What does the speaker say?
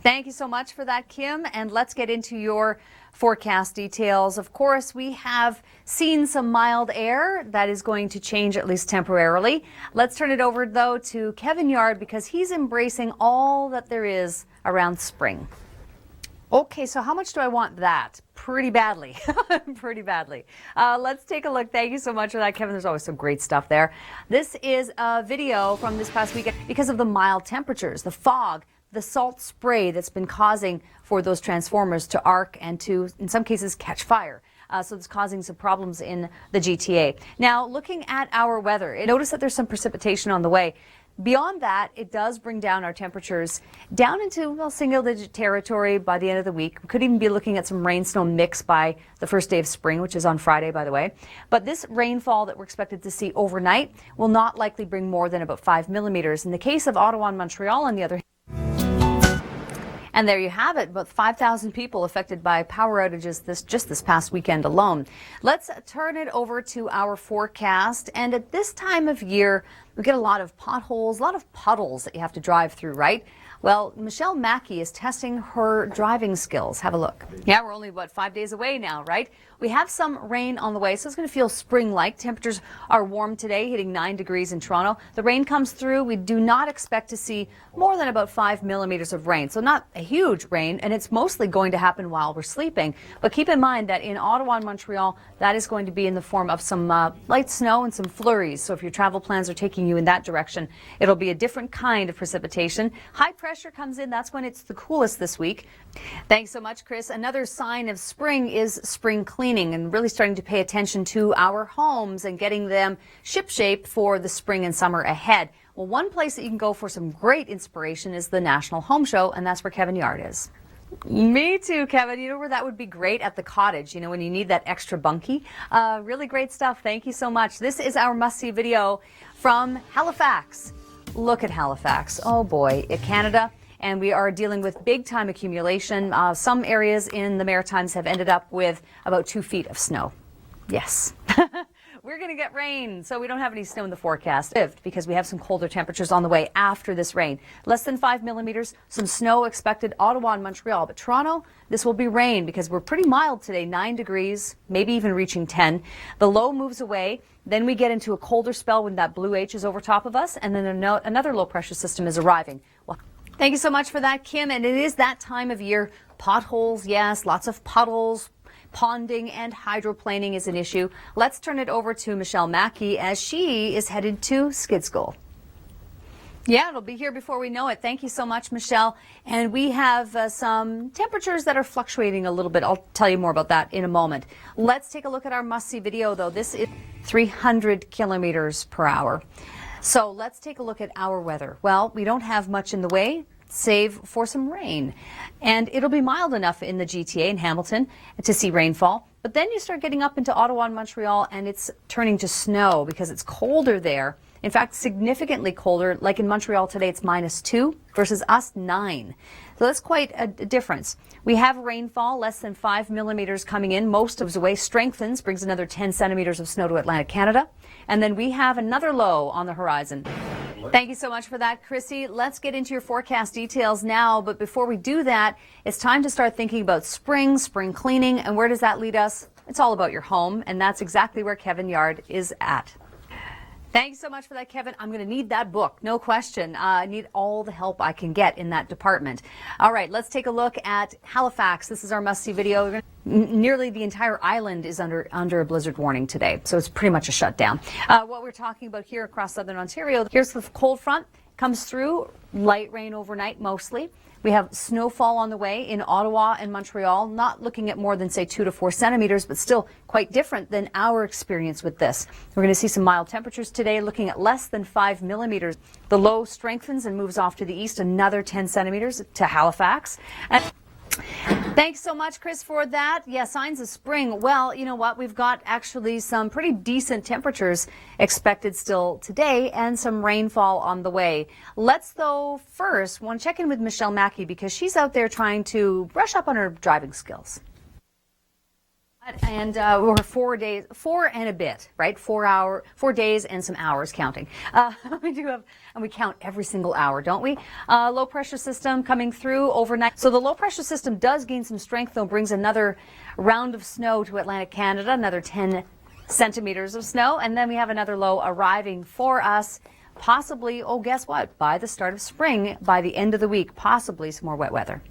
Thank you so much for that, Kim. And let's get into your forecast details. Of course, we have seen some mild air that is going to change at least temporarily. Let's turn it over, though, to Kevin Yard because he's embracing all that there is around spring. Okay, so how much do I want that? Pretty badly. Pretty badly. Let's take a look. Thank you so much for that, Kevin. There's always some great stuff there. This is a video from this past weekend because of the mild temperatures, the fog, the salt spray that's been causing for those transformers to arc and to, in some cases, catch fire. So it's causing some problems in the GTA. Now, looking at our weather, notice that there's some precipitation on the way. Beyond that, it does bring down our temperatures down into, well, single-digit territory by the end of the week. We could even be looking at some rain-snow mix by the first day of spring, which is on Friday, by the way. But this rainfall that we're expected to see overnight will not likely bring more than about 5 millimeters. In the case of Ottawa and Montreal, on the other hand, and there you have it, about 5,000 people affected by power outages just this past weekend alone. Let's turn it over to our forecast. And at this time of year, we get a lot of potholes, a lot of puddles that you have to drive through, right? Well, Michelle Mackey is testing her driving skills. Have a look. Yeah, we're only, 5 days away now, right? We have some rain on the way, so it's going to feel spring-like. Temperatures are warm today, hitting 9 degrees in Toronto. The rain comes through. We do not expect to see more than about 5 millimeters of rain, so not a huge rain, and it's mostly going to happen while we're sleeping. But keep in mind that in Ottawa and Montreal, that is going to be in the form of some light snow and some flurries. So if your travel plans are taking you in that direction, it'll be a different kind of precipitation. High pressure comes in. That's when it's the coolest this week. Thanks so much, Chris. Another sign of spring is spring cleaning and really starting to pay attention to our homes and getting them shipshape for the spring and summer ahead. Well, one place that you can go for some great inspiration is the National Home Show, and that's where Kevin Yard is. Me too, Kevin. You know where that would be great? At the cottage, you know, when you need that extra bunkie. Really great stuff. Thank you so much. This is our must-see video from Halifax. Look at Halifax. Oh boy, Canada. And we are dealing with big-time accumulation. Some areas in the Maritimes have ended up with about 2 feet of snow. Yes. We're going to get rain, so we don't have any snow in the forecast because we have some colder temperatures on the way after this rain. Less than 5 millimeters, some snow expected, Ottawa and Montreal. But Toronto, this will be rain because we're pretty mild today, 9 degrees, maybe even reaching 10. The low moves away. Then we get into a colder spell when that blue H is over top of us, and then another low-pressure system is arriving. Well, thank you so much for that, Kim. And it is that time of year. Potholes, yes, lots of puddles. Ponding and hydroplaning is an issue. Let's turn it over to Michelle Mackey as she is headed to Skid School. Yeah, it'll be here before we know it. Thank you so much, Michelle. And we have some temperatures that are fluctuating a little bit. I'll tell you more about that in a moment. Let's take a look at our must-see video, though. This is 300 kilometers per hour. So let's take a look at our weather. Well, we don't have much in the way, save for some rain. And it'll be mild enough in the GTA in Hamilton to see rainfall. But then you start getting up into Ottawa and Montreal, and it's turning to snow because it's colder there. In fact, significantly colder. Like in Montreal today, it's -2 versus us 9. So that's quite a difference. We have rainfall, less than 5 millimeters coming in. Most of the way strengthens, brings another 10 centimeters of snow to Atlantic Canada. And then we have another low on the horizon. Thank you so much for that, Chrissy. Let's get into your forecast details now. But before we do that, it's time to start thinking about spring cleaning. And where does that lead us? It's all about your home. And that's exactly where Kevin Yard is at. Thanks so much for that, Kevin. I'm going to need that book, no question. I need all the help I can get in that department. All right, let's take a look at Halifax. This is our must-see video. Nearly the entire island is under a blizzard warning today, so it's pretty much a shutdown. What we're talking about here across southern Ontario, here's the cold front. Comes through, light rain overnight mostly. We have snowfall on the way in Ottawa and Montreal, not looking at more than, say, 2 to 4 centimeters, but still quite different than our experience with this. We're going to see some mild temperatures today, looking at less than 5 millimeters. The low strengthens and moves off to the east, another 10 centimeters to Halifax. And thanks so much, Chris, for that. Yeah, signs of spring. Well, you know what? We've got actually some pretty decent temperatures expected still today and some rainfall on the way. Let's, though, first want to check in with Michelle Mackey because she's out there trying to brush up on her driving skills. And we're 4 days, 4 and a bit, right? 4 days and some hours counting. We do have, and we count every single hour, don't we? Low pressure system coming through overnight. So the low pressure system does gain some strength, though, brings another round of snow to Atlantic Canada, another 10 centimeters of snow. And then we have another low arriving for us, possibly, oh, guess what? By the start of spring, by the end of the week, possibly some more wet weather.